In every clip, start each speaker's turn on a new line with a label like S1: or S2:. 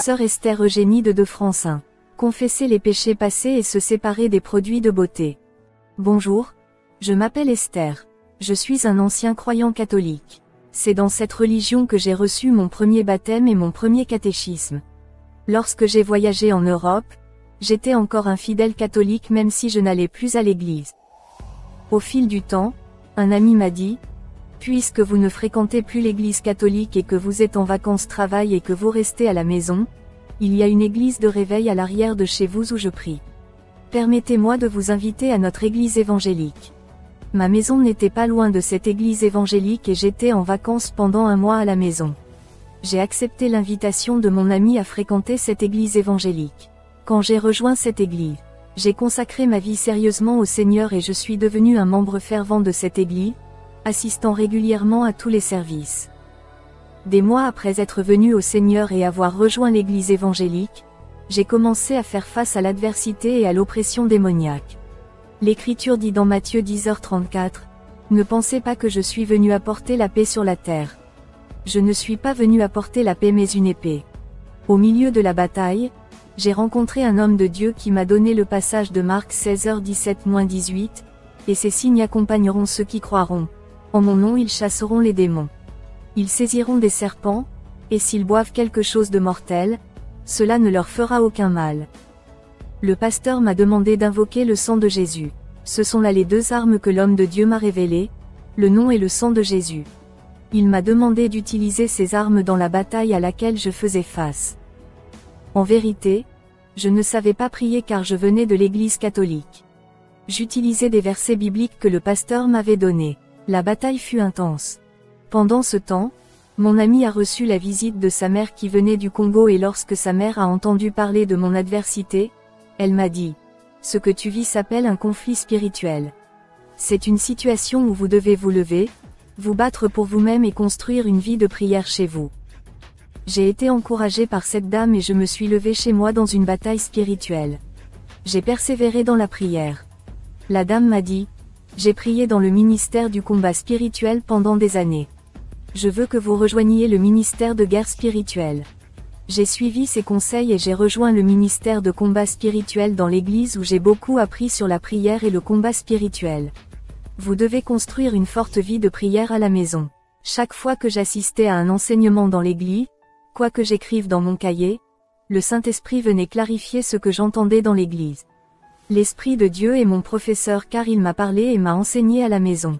S1: Sœur Esther Eugénie de Francin. Confesser les péchés passés et se séparer des produits de beauté. Bonjour. Je m'appelle Esther. Je suis un ancien croyant catholique. C'est dans cette religion que j'ai reçu mon premier baptême et mon premier catéchisme. Lorsque j'ai voyagé en Europe, j'étais encore un fidèle catholique même si je n'allais plus à l'église. Au fil du temps, un ami m'a dit, puisque vous ne fréquentez plus l'église catholique et que vous êtes en vacances-travail et que vous restez à la maison, il y a une église de réveil à l'arrière de chez vous où je prie. Permettez-moi de vous inviter à notre église évangélique. Ma maison n'était pas loin de cette église évangélique et j'étais en vacances pendant un mois à la maison. J'ai accepté l'invitation de mon ami à fréquenter cette église évangélique. Quand j'ai rejoint cette église, j'ai consacré ma vie sérieusement au Seigneur et je suis devenu un membre fervent de cette église, assistant régulièrement à tous les services. Des mois après être venu au Seigneur et avoir rejoint l'église évangélique, j'ai commencé à faire face à l'adversité et à l'oppression démoniaque. L'Écriture dit dans Matthieu 10h34, « Ne pensez pas que je suis venu apporter la paix sur la terre. Je ne suis pas venu apporter la paix mais une épée. » Au milieu de la bataille, j'ai rencontré un homme de Dieu qui m'a donné le passage de Marc 16h17-18, « Et ces signes accompagneront ceux qui croiront. En mon nom ils chasseront les démons. Ils saisiront des serpents, et s'ils boivent quelque chose de mortel, cela ne leur fera aucun mal. » Le pasteur m'a demandé d'invoquer le sang de Jésus. Ce sont là les deux armes que l'homme de Dieu m'a révélées, le nom et le sang de Jésus. Il m'a demandé d'utiliser ces armes dans la bataille à laquelle je faisais face. En vérité, je ne savais pas prier car je venais de l'église catholique. J'utilisais des versets bibliques que le pasteur m'avait donnés. La bataille fut intense. Pendant ce temps, mon ami a reçu la visite de sa mère qui venait du Congo et lorsque sa mère a entendu parler de mon adversité, elle m'a dit, « Ce que tu vis s'appelle un conflit spirituel. C'est une situation où vous devez vous lever, vous battre pour vous-même et construire une vie de prière chez vous. » J'ai été encouragé par cette dame et je me suis levé chez moi dans une bataille spirituelle. J'ai persévéré dans la prière. La dame m'a dit, « J'ai prié dans le ministère du combat spirituel pendant des années. Je veux que vous rejoigniez le ministère de guerre spirituelle. » J'ai suivi ses conseils et j'ai rejoint le ministère de combat spirituel dans l'église où j'ai beaucoup appris sur la prière et le combat spirituel. Vous devez construire une forte vie de prière à la maison. Chaque fois que j'assistais à un enseignement dans l'église, quoi que j'écrive dans mon cahier, le Saint-Esprit venait clarifier ce que j'entendais dans l'église. L'Esprit de Dieu est mon professeur car il m'a parlé et m'a enseigné à la maison.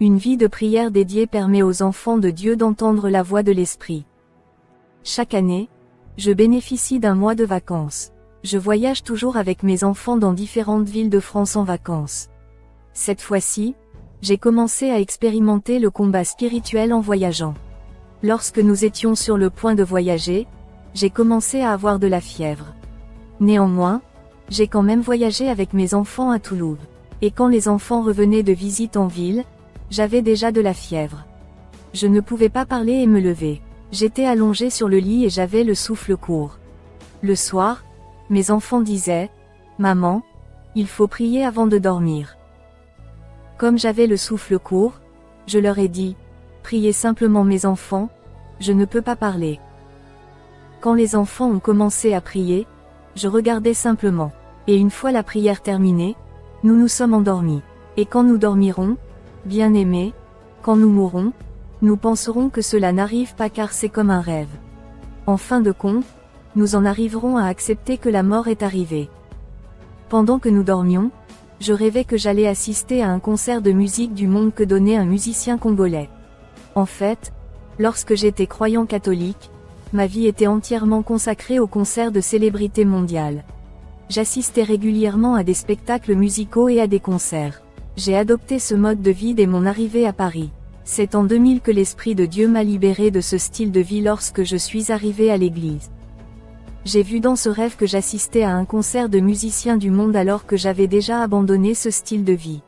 S1: Une vie de prière dédiée permet aux enfants de Dieu d'entendre la voix de l'Esprit. Chaque année, je bénéficie d'un mois de vacances. Je voyage toujours avec mes enfants dans différentes villes de France en vacances. Cette fois-ci, j'ai commencé à expérimenter le combat spirituel en voyageant. Lorsque nous étions sur le point de voyager, j'ai commencé à avoir de la fièvre. Néanmoins, j'ai quand même voyagé avec mes enfants à Toulouse. Et quand les enfants revenaient de visite en ville, j'avais déjà de la fièvre. Je ne pouvais pas parler et me lever. J'étais allongé sur le lit et j'avais le souffle court. Le soir, mes enfants disaient, « Maman, il faut prier avant de dormir. » Comme j'avais le souffle court, je leur ai dit, « Priez simplement mes enfants, je ne peux pas parler. » Quand les enfants ont commencé à prier, je regardais simplement. Et une fois la prière terminée, nous nous sommes endormis. Et quand nous dormirons, bien-aimés, quand nous mourrons, nous penserons que cela n'arrive pas car c'est comme un rêve. En fin de compte, nous en arriverons à accepter que la mort est arrivée. Pendant que nous dormions, je rêvais que j'allais assister à un concert de musique du monde que donnait un musicien congolais. En fait, lorsque j'étais croyant catholique, ma vie était entièrement consacrée aux concerts de célébrités mondiales. J'assistais régulièrement à des spectacles musicaux et à des concerts. J'ai adopté ce mode de vie dès mon arrivée à Paris. C'est en 2000 que l'Esprit de Dieu m'a libéré de ce style de vie lorsque je suis arrivé à l'église. J'ai vu dans ce rêve que j'assistais à un concert de musiciens du monde alors que j'avais déjà abandonné ce style de vie.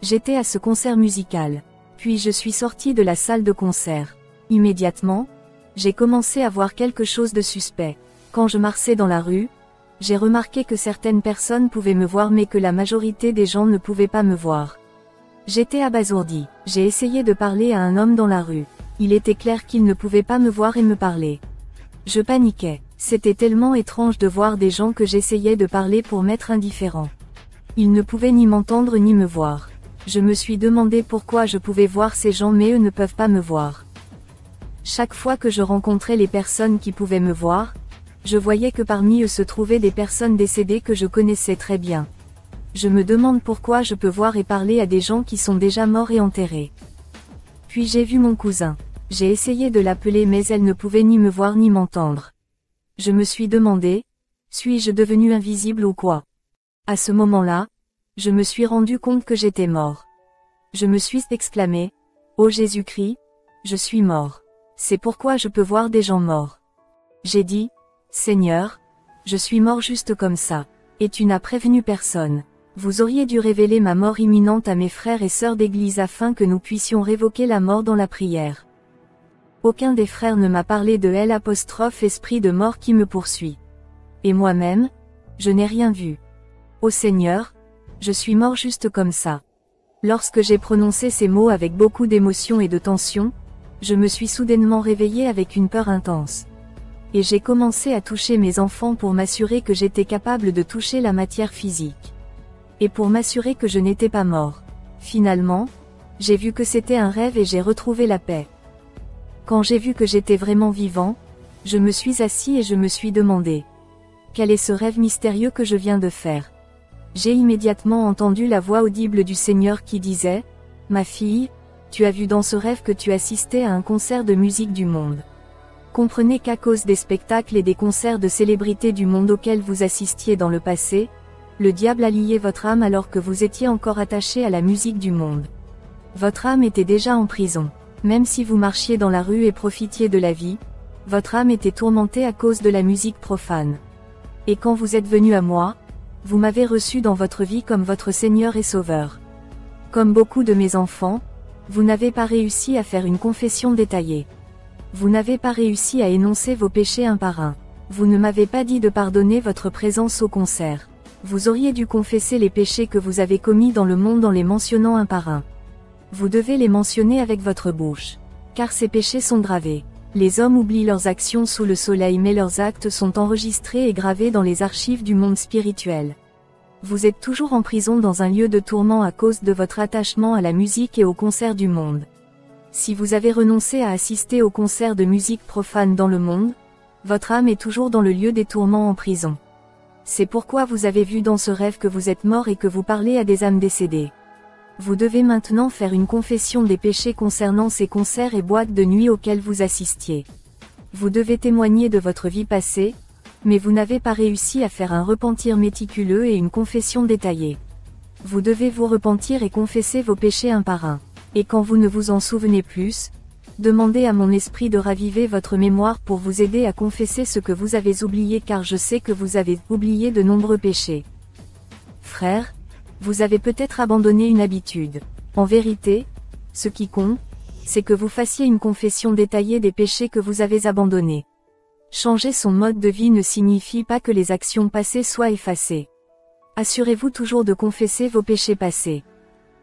S1: J'étais à ce concert musical. Puis je suis sorti de la salle de concert. Immédiatement, j'ai commencé à voir quelque chose de suspect. Quand je marchais dans la rue, j'ai remarqué que certaines personnes pouvaient me voir mais que la majorité des gens ne pouvaient pas me voir. J'étais abasourdi. J'ai essayé de parler à un homme dans la rue. Il était clair qu'il ne pouvait pas me voir et me parler. Je paniquais. C'était tellement étrange de voir des gens que j'essayais de parler pour m'être indifférent. Ils ne pouvaient ni m'entendre ni me voir. Je me suis demandé pourquoi je pouvais voir ces gens mais eux ne peuvent pas me voir. Chaque fois que je rencontrais les personnes qui pouvaient me voir, je voyais que parmi eux se trouvaient des personnes décédées que je connaissais très bien. Je me demande pourquoi je peux voir et parler à des gens qui sont déjà morts et enterrés. Puis j'ai vu mon cousin. J'ai essayé de l'appeler mais elle ne pouvait ni me voir ni m'entendre. Je me suis demandé, suis-je devenu invisible ou quoi? À ce moment-là, je me suis rendu compte que j'étais mort. Je me suis exclamé, ô Jésus-Christ, je suis mort. C'est pourquoi je peux voir des gens morts. J'ai dit, Seigneur, je suis mort juste comme ça. Et tu n'as prévenu personne. Vous auriez dû révéler ma mort imminente à mes frères et sœurs d'église afin que nous puissions révoquer la mort dans la prière. Aucun des frères ne m'a parlé de l'esprit de mort qui me poursuit. Et moi-même, je n'ai rien vu. Ô Seigneur, je suis mort juste comme ça. Lorsque j'ai prononcé ces mots avec beaucoup d'émotion et de tension, je me suis soudainement réveillé avec une peur intense. Et j'ai commencé à toucher mes enfants pour m'assurer que j'étais capable de toucher la matière physique. Et pour m'assurer que je n'étais pas mort. Finalement, j'ai vu que c'était un rêve et j'ai retrouvé la paix. Quand j'ai vu que j'étais vraiment vivant, je me suis assis et je me suis demandé, quel est ce rêve mystérieux que je viens de faire? J'ai immédiatement entendu la voix audible du Seigneur qui disait, ma fille, tu as vu dans ce rêve que tu assistais à un concert de musique du monde. Comprenez qu'à cause des spectacles et des concerts de célébrités du monde auxquels vous assistiez dans le passé, le diable a lié votre âme alors que vous étiez encore attaché à la musique du monde. Votre âme était déjà en prison. Même si vous marchiez dans la rue et profitiez de la vie, votre âme était tourmentée à cause de la musique profane. Et quand vous êtes venu à moi, vous m'avez reçu dans votre vie comme votre Seigneur et Sauveur. Comme beaucoup de mes enfants, vous n'avez pas réussi à faire une confession détaillée. Vous n'avez pas réussi à énoncer vos péchés un par un. Vous ne m'avez pas dit de pardonner votre présence au concert. Vous auriez dû confesser les péchés que vous avez commis dans le monde en les mentionnant un par un. Vous devez les mentionner avec votre bouche. Car ces péchés sont gravés. Les hommes oublient leurs actions sous le soleil mais leurs actes sont enregistrés et gravés dans les archives du monde spirituel. Vous êtes toujours en prison dans un lieu de tourment à cause de votre attachement à la musique et aux concerts du monde. Si vous avez renoncé à assister aux concerts de musique profane dans le monde, votre âme est toujours dans le lieu des tourments en prison. C'est pourquoi vous avez vu dans ce rêve que vous êtes mort et que vous parlez à des âmes décédées. Vous devez maintenant faire une confession des péchés concernant ces concerts et boîtes de nuit auxquels vous assistiez. Vous devez témoigner de votre vie passée, mais vous n'avez pas réussi à faire un repentir méticuleux et une confession détaillée. Vous devez vous repentir et confesser vos péchés un par un. Et quand vous ne vous en souvenez plus, demandez à mon esprit de raviver votre mémoire pour vous aider à confesser ce que vous avez oublié car je sais que vous avez oublié de nombreux péchés. Frères, vous avez peut-être abandonné une habitude. En vérité, ce qui compte, c'est que vous fassiez une confession détaillée des péchés que vous avez abandonnés. Changer son mode de vie ne signifie pas que les actions passées soient effacées. Assurez-vous toujours de confesser vos péchés passés.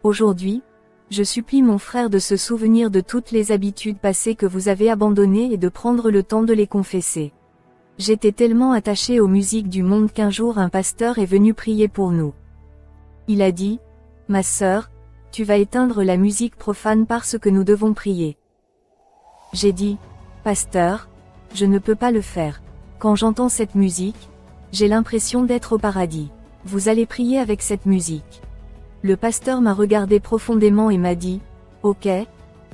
S1: Aujourd'hui, je supplie mon frère de se souvenir de toutes les habitudes passées que vous avez abandonnées et de prendre le temps de les confesser. J'étais tellement attaché aux musiques du monde qu'un jour un pasteur est venu prier pour nous. Il a dit, « Ma sœur, tu vas éteindre la musique profane parce que nous devons prier. » J'ai dit, « Pasteur, je ne peux pas le faire. Quand j'entends cette musique, j'ai l'impression d'être au paradis. Vous allez prier avec cette musique. » Le pasteur m'a regardé profondément et m'a dit, « Ok,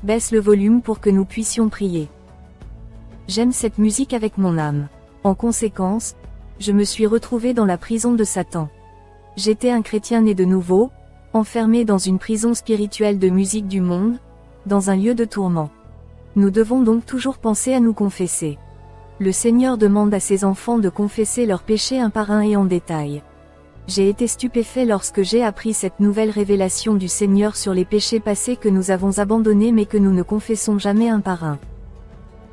S1: baisse le volume pour que nous puissions prier. » J'aime cette musique avec mon âme. En conséquence, je me suis retrouvé dans la prison de Satan. J'étais un chrétien né de nouveau, enfermé dans une prison spirituelle de musique du monde, dans un lieu de tourment. Nous devons donc toujours penser à nous confesser. Le Seigneur demande à ses enfants de confesser leurs péchés un par un et en détail. J'ai été stupéfait lorsque j'ai appris cette nouvelle révélation du Seigneur sur les péchés passés que nous avons abandonnés mais que nous ne confessons jamais un par un.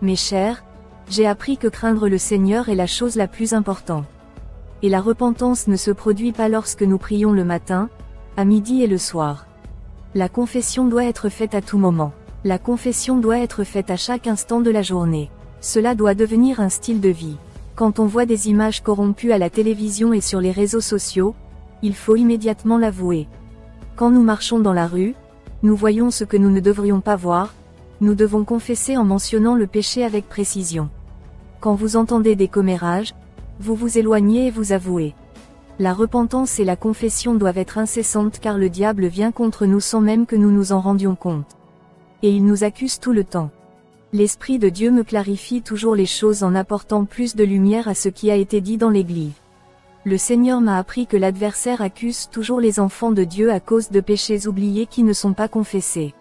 S1: Mes chers, j'ai appris que craindre le Seigneur est la chose la plus importante. Et la repentance ne se produit pas lorsque nous prions le matin, à midi et le soir. La confession doit être faite à tout moment. La confession doit être faite à chaque instant de la journée. Cela doit devenir un style de vie. Quand on voit des images corrompues à la télévision et sur les réseaux sociaux, il faut immédiatement l'avouer. Quand nous marchons dans la rue, nous voyons ce que nous ne devrions pas voir, nous devons confesser en mentionnant le péché avec précision. Quand vous entendez des commérages, vous vous éloignez et vous avouez. La repentance et la confession doivent être incessantes car le diable vient contre nous sans même que nous nous en rendions compte. Et il nous accuse tout le temps. L'Esprit de Dieu me clarifie toujours les choses en apportant plus de lumière à ce qui a été dit dans l'Église. Le Seigneur m'a appris que l'adversaire accuse toujours les enfants de Dieu à cause de péchés oubliés qui ne sont pas confessés.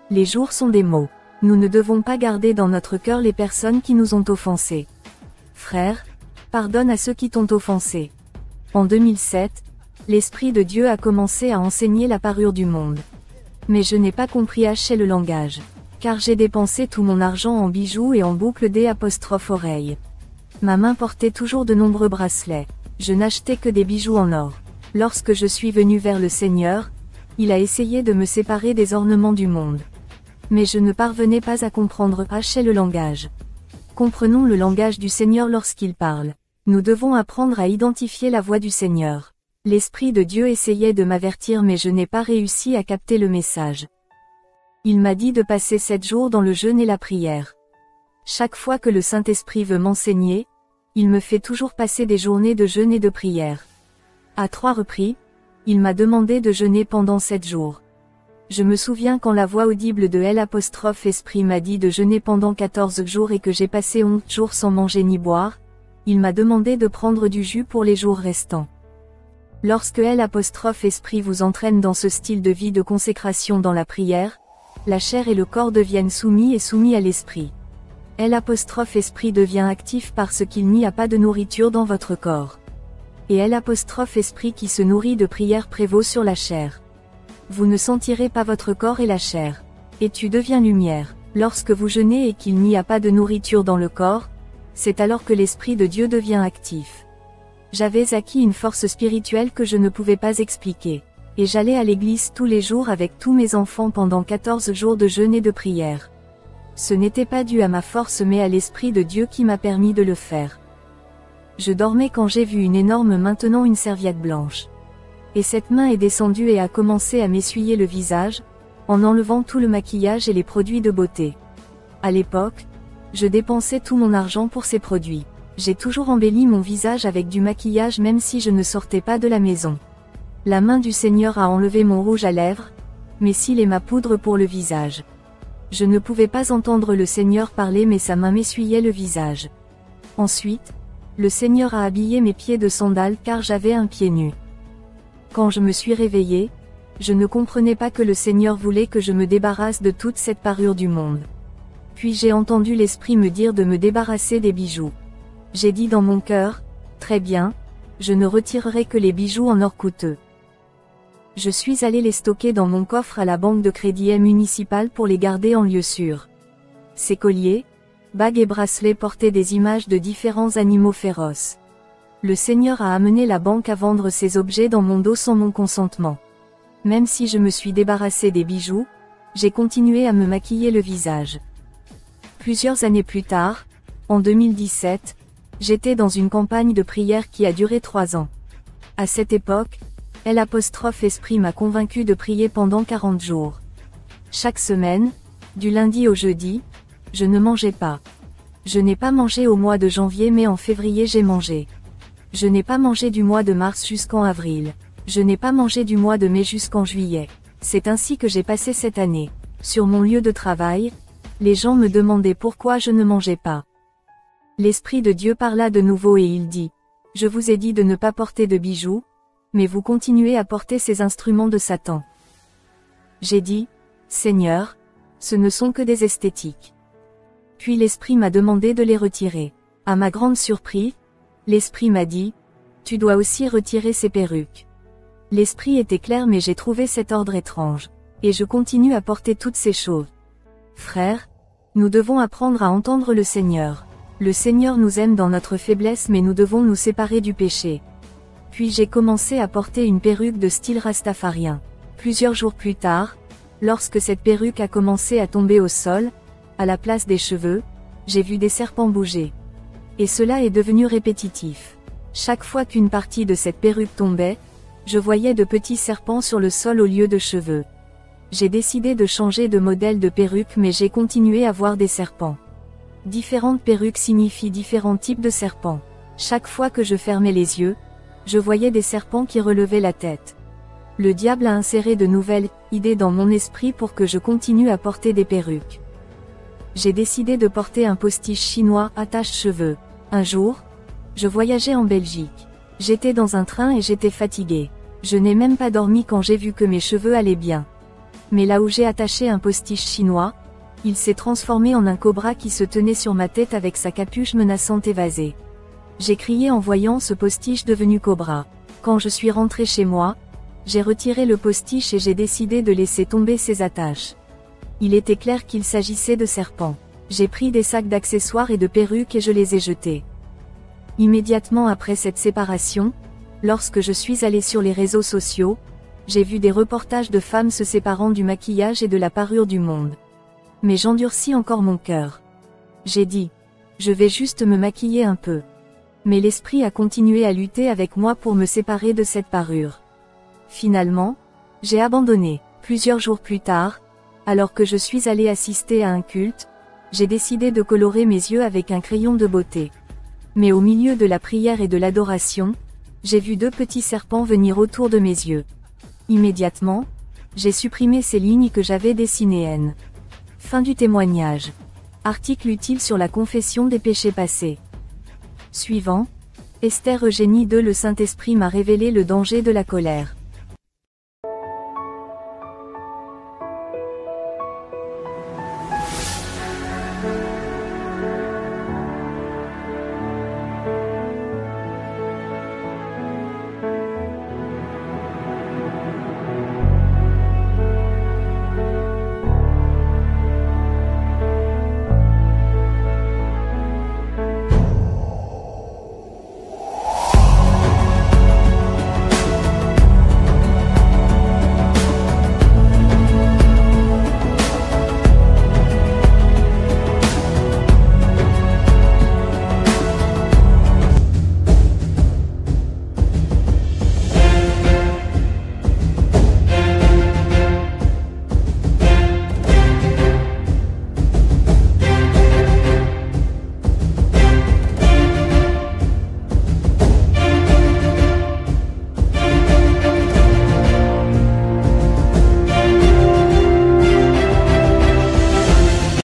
S1: Les jours sont des mots. Nous ne devons pas garder dans notre cœur les personnes qui nous ont offensés. Frères, pardonne à ceux qui t'ont offensé. En 2007, l'Esprit de Dieu a commencé à enseigner la parure du monde. Mais je n'ai pas compris hacher le langage. Car j'ai dépensé tout mon argent en bijoux et en boucles d'oreilles. Ma main portait toujours de nombreux bracelets. Je n'achetais que des bijoux en or. Lorsque je suis venu vers le Seigneur, il a essayé de me séparer des ornements du monde. Mais je ne parvenais pas à comprendre hacher le langage. Comprenons le langage du Seigneur lorsqu'il parle. Nous devons apprendre à identifier la voix du Seigneur. L'Esprit de Dieu essayait de m'avertir mais je n'ai pas réussi à capter le message. Il m'a dit de passer 7 jours dans le jeûne et la prière. Chaque fois que le Saint-Esprit veut m'enseigner, il me fait toujours passer des journées de jeûne et de prière. À 3 reprises, il m'a demandé de jeûner pendant 7 jours. Je me souviens quand la voix audible de L'Esprit m'a dit de jeûner pendant 14 jours et que j'ai passé 11 jours sans manger ni boire, il m'a demandé de prendre du jus pour les jours restants. Lorsque L'Esprit vous entraîne dans ce style de vie de consécration dans la prière, la chair et le corps deviennent soumis à l'esprit. L'Esprit devient actif parce qu'il n'y a pas de nourriture dans votre corps. Et L'Esprit qui se nourrit de prière prévaut sur la chair. Vous ne sentirez pas votre corps et la chair. Et tu deviens lumière. Lorsque vous jeûnez et qu'il n'y a pas de nourriture dans le corps, c'est alors que l'Esprit de Dieu devient actif. J'avais acquis une force spirituelle que je ne pouvais pas expliquer. Et j'allais à l'église tous les jours avec tous mes enfants pendant 14 jours de jeûne et de prière. Ce n'était pas dû à ma force mais à l'Esprit de Dieu qui m'a permis de le faire. Je dormais quand j'ai vu une énorme main tenant une serviette blanche. Et cette main est descendue et a commencé à m'essuyer le visage, en enlevant tout le maquillage et les produits de beauté. À l'époque, je dépensais tout mon argent pour ces produits. J'ai toujours embelli mon visage avec du maquillage même si je ne sortais pas de la maison. La main du Seigneur a enlevé mon rouge à lèvres, mes cils et ma poudre pour le visage. Je ne pouvais pas entendre le Seigneur parler mais sa main m'essuyait le visage. Ensuite, le Seigneur a habillé mes pieds de sandales car j'avais un pied nu. Quand je me suis réveillée, je ne comprenais pas que le Seigneur voulait que je me débarrasse de toute cette parure du monde. Puis j'ai entendu l'Esprit me dire de me débarrasser des bijoux. J'ai dit dans mon cœur, très bien, je ne retirerai que les bijoux en or coûteux. Je suis allé les stocker dans mon coffre à la banque de crédit municipale pour les garder en lieu sûr. Ces colliers, bagues et bracelets portaient des images de différents animaux féroces. Le Seigneur a amené la banque à vendre ces objets dans mon dos sans mon consentement. Même si je me suis débarrassé des bijoux, j'ai continué à me maquiller le visage. Plusieurs années plus tard, en 2017, j'étais dans une campagne de prière qui a duré 3 ans. À cette époque, L'Esprit m'a convaincu de prier pendant 40 jours. Chaque semaine, du lundi au jeudi, je ne mangeais pas. Je n'ai pas mangé au mois de janvier mais en février j'ai mangé. Je n'ai pas mangé du mois de mars jusqu'en avril. Je n'ai pas mangé du mois de mai jusqu'en juillet. C'est ainsi que j'ai passé cette année. Sur mon lieu de travail, les gens me demandaient pourquoi je ne mangeais pas. L'Esprit de Dieu parla de nouveau et il dit, « Je vous ai dit de ne pas porter de bijoux, mais vous continuez à porter ces instruments de Satan. » J'ai dit, « Seigneur, ce ne sont que des esthétiques. » Puis l'Esprit m'a demandé de les retirer. À ma grande surprise, l'Esprit m'a dit, « Tu dois aussi retirer ces perruques. » L'Esprit était clair mais j'ai trouvé cet ordre étrange. Et je continue à porter toutes ces choses. Frères, nous devons apprendre à entendre le Seigneur. Le Seigneur nous aime dans notre faiblesse mais nous devons nous séparer du péché. Puis j'ai commencé à porter une perruque de style rastafarien. Plusieurs jours plus tard, lorsque cette perruque a commencé à tomber au sol, à la place des cheveux, j'ai vu des serpents bouger. Et cela est devenu répétitif. Chaque fois qu'une partie de cette perruque tombait, je voyais de petits serpents sur le sol au lieu de cheveux. J'ai décidé de changer de modèle de perruque, mais j'ai continué à voir des serpents. Différentes perruques signifient différents types de serpents. Chaque fois que je fermais les yeux, je voyais des serpents qui relevaient la tête. Le diable a inséré de nouvelles idées dans mon esprit pour que je continue à porter des perruques. J'ai décidé de porter un postiche chinois attache-cheveux. Un jour, je voyageais en Belgique. J'étais dans un train et j'étais fatiguée. Je n'ai même pas dormi quand j'ai vu que mes cheveux allaient bien. Mais là où j'ai attaché un postiche chinois, il s'est transformé en un cobra qui se tenait sur ma tête avec sa capuche menaçant évasée. J'ai crié en voyant ce postiche devenu cobra. Quand je suis rentrée chez moi, j'ai retiré le postiche et j'ai décidé de laisser tomber ses attaches. Il était clair qu'il s'agissait de serpents. J'ai pris des sacs d'accessoires et de perruques et je les ai jetés. Immédiatement après cette séparation, lorsque je suis allée sur les réseaux sociaux, j'ai vu des reportages de femmes se séparant du maquillage et de la parure du monde. Mais j'endurcis encore mon cœur. J'ai dit, je vais juste me maquiller un peu. Mais l'esprit a continué à lutter avec moi pour me séparer de cette parure. Finalement, j'ai abandonné. Plusieurs jours plus tard, alors que je suis allée assister à un culte, j'ai décidé de colorer mes yeux avec un crayon de beauté. Mais au milieu de la prière et de l'adoration, j'ai vu deux petits serpents venir autour de mes yeux. Immédiatement, j'ai supprimé ces lignes que j'avais dessinées. Fin du témoignage. Article utile sur la confession des péchés passés. Suivant. Esther Eugénie II. Le Saint-Esprit m'a révélé le danger de la colère.